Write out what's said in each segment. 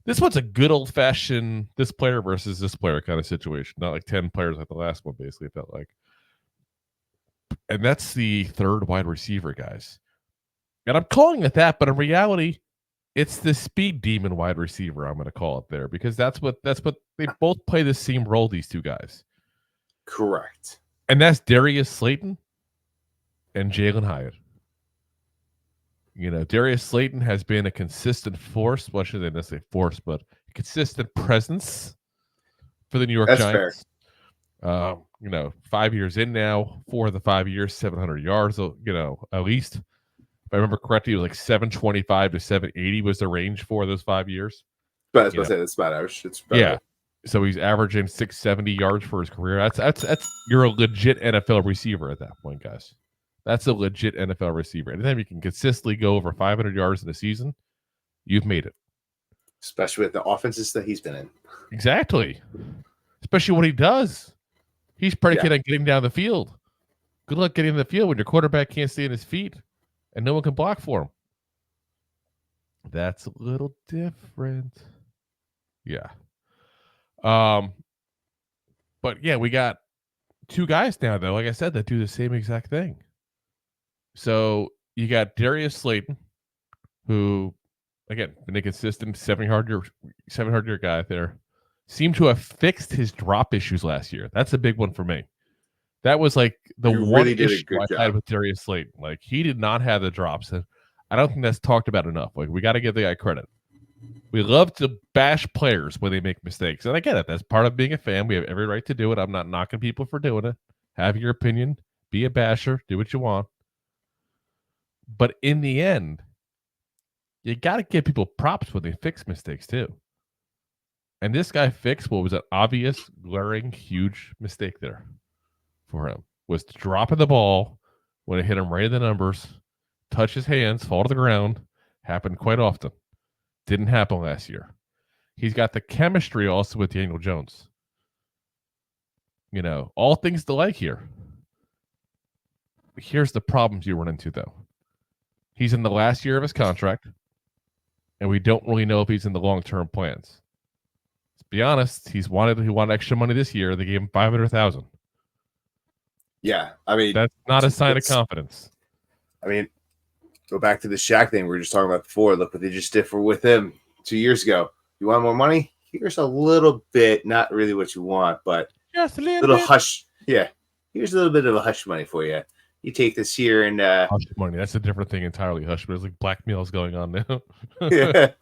This one's a good old-fashioned this player versus this player kind of situation. Not like 10 players like the last one, basically, it felt like. And that's the third wide receiver, guys. And I'm calling it that, but in reality, it's the speed demon wide receiver. I'm going to call it there because that's what they both play the same role. These two guys, correct, and that's Darius Slayton and Jalin Hyatt. You know, Darius Slayton has been a consistent force. Well, I shouldn't necessarily force, but a consistent presence for the New York Giants. Fair. 5 years in now, 4 of the 5 years, 700 yards. At least. If I remember correctly, it was like 725 to 780 was the range for those 5 years. But I was going to say that's about average. It's better. Yeah. So he's averaging 670 yards for his career. That's you're a legit NFL receiver at that point, guys. That's a legit NFL receiver. Anytime you can consistently go over 500 yards in a season, you've made it. Especially with the offenses that he's been in. Exactly. Especially what he does. He's predicated on getting down the field. Good luck getting in the field when your quarterback can't stay on his feet and no one can block for him. That's a little different. Yeah. But yeah, we got two guys now, though, like I said, that do the same exact thing. So you got Darius Slayton, who, again, been a consistent 700-yard guy there. Seemed to have fixed his drop issues last year. That's a big one for me. That was like the one issue I had with Darius Slayton. Like, he did not have the drops. And I don't think that's talked about enough. Like, we got to give the guy credit. We love to bash players when they make mistakes. And I get it. That's part of being a fan. We have every right to do it. I'm not knocking people for doing it. Have your opinion. Be a basher. Do what you want. But in the end, you got to give people props when they fix mistakes too. And this guy fixed what was an obvious, glaring, huge mistake there for him. Was dropping the ball when it hit him right in the numbers, touch his hands, fall to the ground. Happened quite often. Didn't happen last year. He's got the chemistry also with Daniel Jones. You know, all things to like here. Here's the problems you run into, though. He's in the last year of his contract, and we don't really know if he's in the long-term plans. Let's be honest, he wanted extra money this year. They gave him $500,000. Yeah, I mean, that's not a sign of confidence. I mean, go back to the Shaq thing we were just talking about before. Look what they just did with him 2 years ago. You want more money? Here's a little bit, not really what you want, but just a little hush. Yeah, here's a little bit of a hush money for you. You take this here and hush money. That's a different thing entirely. Hush, but it's like blackmail is going on now. Yeah.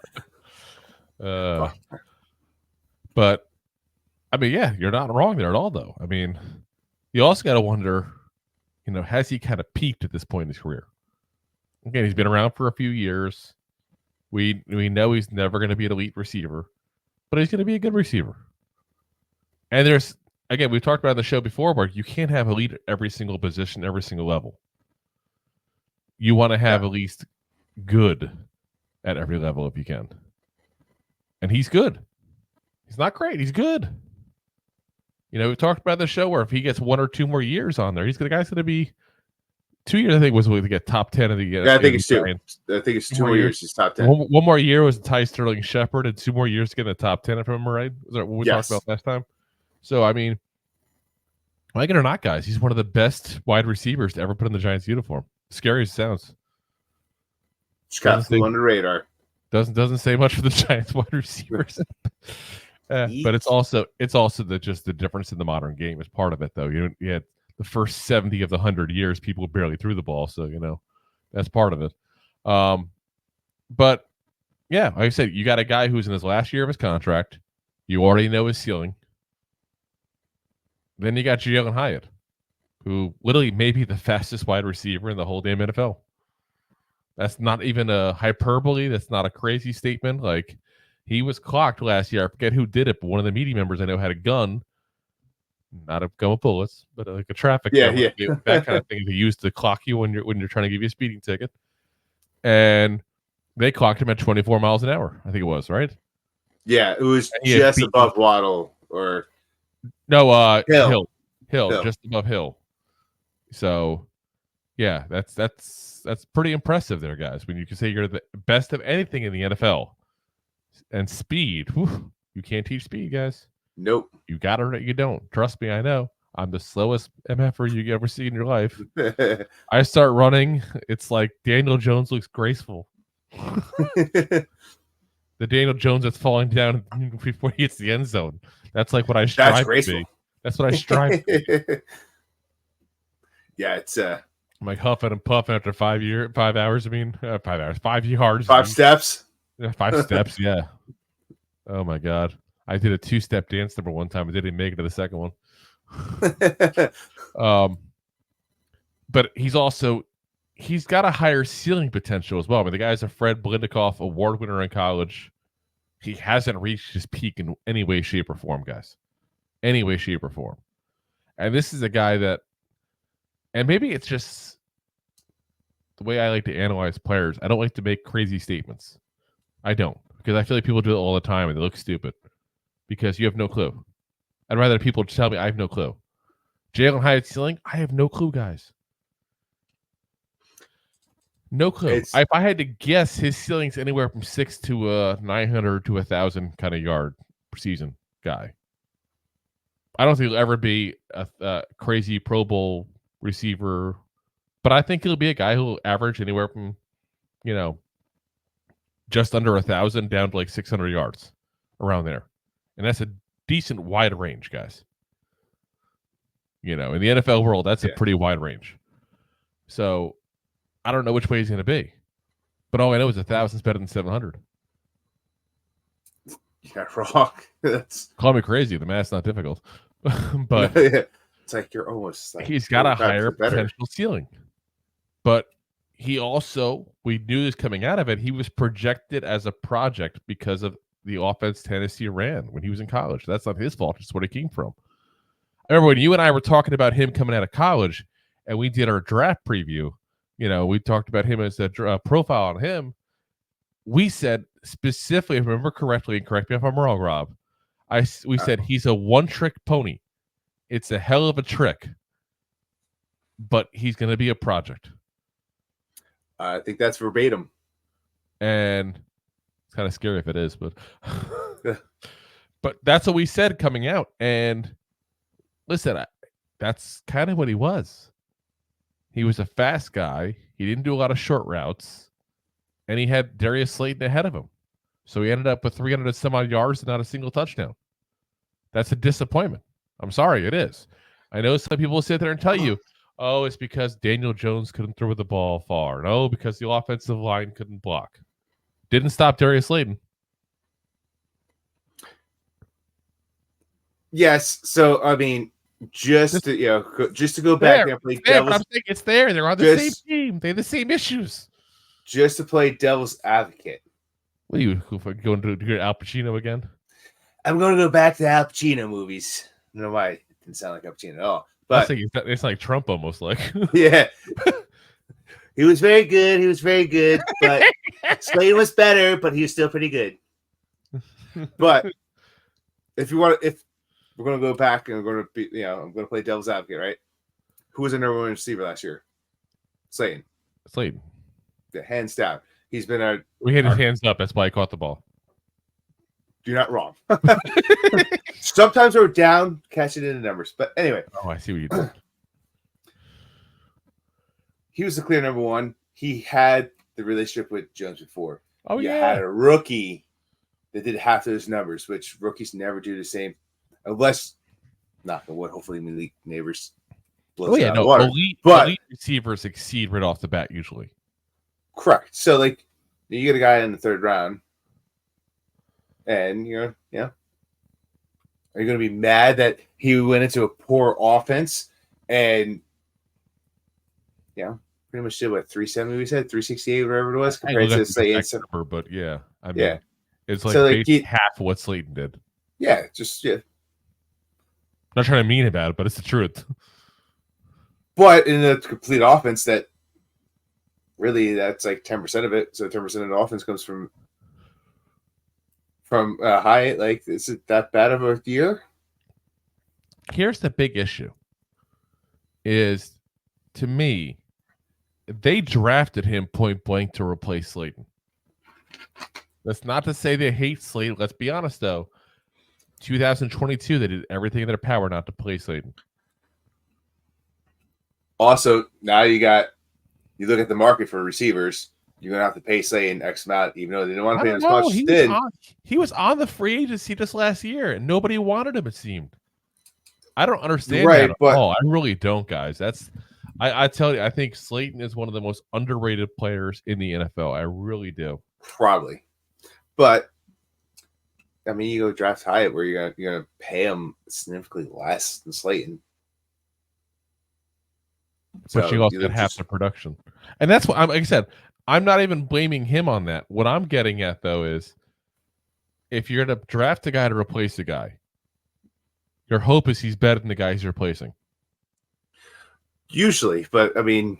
But I mean, yeah, you're not wrong there at all, though. I mean, you also got to wonder, has he kind of peaked at this point in his career? Again, he's been around for a few years. We know he's never going to be an elite receiver, but he's going to be a good receiver. And again, we've talked about on the show before where you can't have elite at every single position, every single level. You want to have at least good at every level if you can. And he's good. He's not great. He's good. We talked about the show where if he gets 1 or 2 more years on there, the guy's going to be 2 years. I think was to get top 10 of the year. Yeah, I think it's 2. I think it's 2 more years. He's top 10. One more year was Ty Sterling Shepard, and 2 more years to get in the top 10. If I remember right, was that what we talked about last time? So I mean, like it or not, guys, he's one of the best wide receivers to ever put in the Giants uniform. Scary as it sounds. Just flew under the radar. Doesn't say much for the Giants wide receivers. But it's also the difference in the modern game is part of it, though. You had the first 70 of the 100 years, people barely threw the ball, so that's part of it. But yeah, like I said, you got a guy who's in his last year of his contract. You already know his ceiling. Then you got Jalin Hyatt, who literally may be the fastest wide receiver in the whole damn NFL. That's not even a hyperbole. That's not a crazy statement. Like, he was clocked last year. I forget who did it, but one of the media members I know had a gun. Not a gun with bullets, but like a traffic gun. Yeah. That kind of thing to use to clock you when you're trying to give you a speeding ticket. And they clocked him at 24 miles an hour. I think it was, right? Yeah, it was just above Waddle or no, Hill, just above Hill. So, yeah, that's pretty impressive there, guys. When you can say you're the best of anything in the NFL, And speed. Whew, you can't teach speed, guys. Nope. You got it or you don't. Trust me, I know. I'm the slowest MFer you ever see in your life. I start running. It's like Daniel Jones looks graceful. The Daniel Jones that's falling down before he hits the end zone. That's like what I strive to be. That's what I strive to be. Yeah, it's I'm like huffing and puffing after 5 hours. I mean, 5 hours, 5 yards, 5 steps. 5 steps. Yeah. Oh my God. I did a 2-step dance number one time. I didn't make it to the second one. But he's got a higher ceiling potential as well. I mean, the guy's a Fred Blindekoff award winner in college. He hasn't reached his peak in any way, shape, or form, guys. Any way, shape, or form. And this is a guy that, and maybe it's just the way I like to analyze players. I don't like to make crazy statements. I don't, because I feel like people do it all the time and they look stupid because you have no clue. I'd rather people tell me I have no clue. Jalin Hyatt ceiling, I have no clue, guys. No clue. If I had to guess, his ceiling's anywhere from 6 to 900 to 1,000 kind of yard per season guy. I don't think he'll ever be a crazy Pro Bowl receiver, but I think he'll be a guy who'll average anywhere from, just under 1,000 down to like 600 yards, around there, and that's a decent wide range, guys. In the NFL world, that's a pretty wide range. So I don't know which way he's going to be, but all I know is 1,000 is better than 700. Yeah, wrong. Call me crazy. The math's not difficult, but it's like you're almost like he's got a higher potential ceiling. But he also, we knew this coming out of it, he was projected as a project because of the offense Tennessee ran when he was in college. That's not his fault. It's where he came from. I remember when you and I were talking about him coming out of college and we did our draft preview, we talked about him as a profile on him. We said specifically, if I remember correctly, and correct me if I'm wrong, Rob, we said he's a one-trick pony. It's a hell of a trick, but he's going to be a project. I think that's verbatim. And it's kind of scary if it is, but but that's what we said coming out. And listen, that's kind of what he was. He was a fast guy. He didn't do a lot of short routes, and he had Darius Slayton ahead of him. So he ended up with 300 and some odd yards and not a single touchdown. That's a disappointment. I'm sorry, it is. I know some people will sit there and tell you, oh, it's because Daniel Jones couldn't throw the ball far. No, because the offensive line couldn't block. Didn't stop Darius Slayton. Yes. So, I mean, just to go back there and play devil's. I'm saying it's there. They're on the same team. They have the same issues. Just to play devil's advocate. What are you going to do? Al Pacino again? I'm going to go back to Al Pacino movies. I don't know why it didn't sound like Al Pacino at all. But it's like Trump almost like. Yeah. He was very good. But Slayton was better, but he was still pretty good. But if we're going to go back and we're going to be, I'm going to play devil's advocate, right? Who was the number one receiver last year? Slayton. Yeah, hands down. He's been we had his hands up. That's why he caught the ball. You're not wrong. Sometimes we're down, catch it in the numbers. But anyway. Oh, I see what you did. He was the clear number one. He had the relationship with Jones before. Oh, you had a rookie that did half those numbers, which rookies never do the same. Unless, knock on wood, hopefully Malik Neighbors blows out of water. Elite receivers exceed right off the bat usually. Correct. So, you get a guy in the third round, and are you going to be mad that he went into a poor offense and, pretty much did what 370 we said 368 whatever it was compared to Slayton number, but it's half of what Slayton did. Yeah, not trying to mean about it, but it's the truth. But in a complete offense that. Really, that's like 10% of it. So 10% of the offense comes from Hyatt. Is it that bad of a year? Here's the big issue. Is, to me, they drafted him point blank to replace Slayton. That's not to say they hate Slayton. Let's be honest, though. 2022, they did everything in their power not to play Slayton. Also, now you look at the market for receivers. You're gonna have to pay Slayton X amount, even though they didn't want to pay him as much. He was on the free agency just last year, and nobody wanted him. It seemed. I don't understand that at all. I really don't, guys. I tell you, I think Slayton is one of the most underrated players in the NFL. I really do. Probably, but I mean, you go draft Hyatt, where you're gonna pay him significantly less than Slayton. But you also get half the production, and that's what like I said. I'm not even blaming him on that. What I'm getting at, though, is if you're going to draft a guy to replace a guy, your hope is he's better than the guy he's replacing. Usually, but I mean...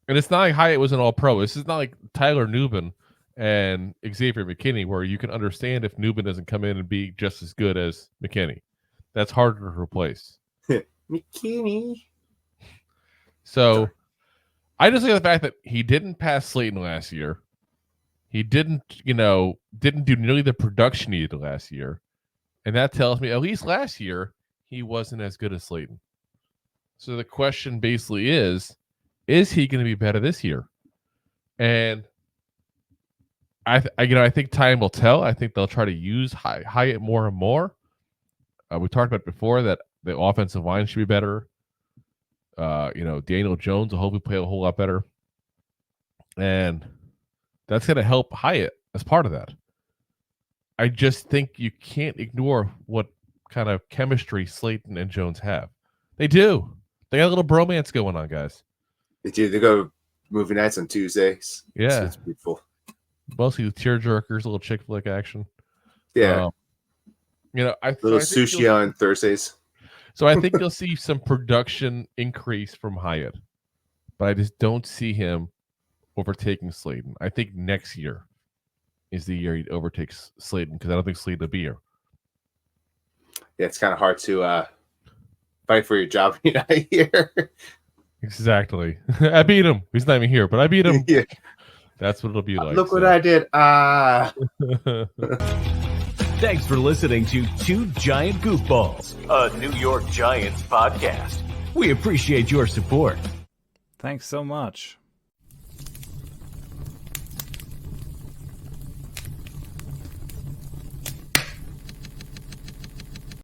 And it's not like Hyatt was an all-pro. This is not like Tyler Nubin and Xavier McKinney, where you can understand if Nubin doesn't come in and be just as good as McKinney. That's harder to replace. McKinney. So... I just look at the fact that he didn't pass Slayton last year. He didn't do nearly the production he did last year. And that tells me, at least last year, he wasn't as good as Slayton. So the question basically is he going to be better this year? And I think time will tell. I think they'll try to use Hyatt more and more. We talked about before that the offensive line should be better. Daniel Jones will hopefully play a whole lot better. And that's going to help Hyatt as part of that. I just think you can't ignore what kind of chemistry Slayton and Jones have. They do. They got a little bromance going on, guys. They do. They go movie nights on Tuesdays. Yeah. It's beautiful. Mostly tear jerkers, a little chick flick action. Yeah. I little sushi on Thursdays. So I think you'll see some production increase from Hyatt, but I just don't see him overtaking Slayton. I think next year is the year he overtakes Slayton because I don't think Slayton will be here. Yeah, it's kind of hard to fight for your job when you're not here. Exactly. I beat him. He's not even here, but I beat him. Yeah. That's what it'll be like. Look what I did. Thanks for listening to Two Giant Goofballs, a New York Giants podcast. We appreciate your support. Thanks so much.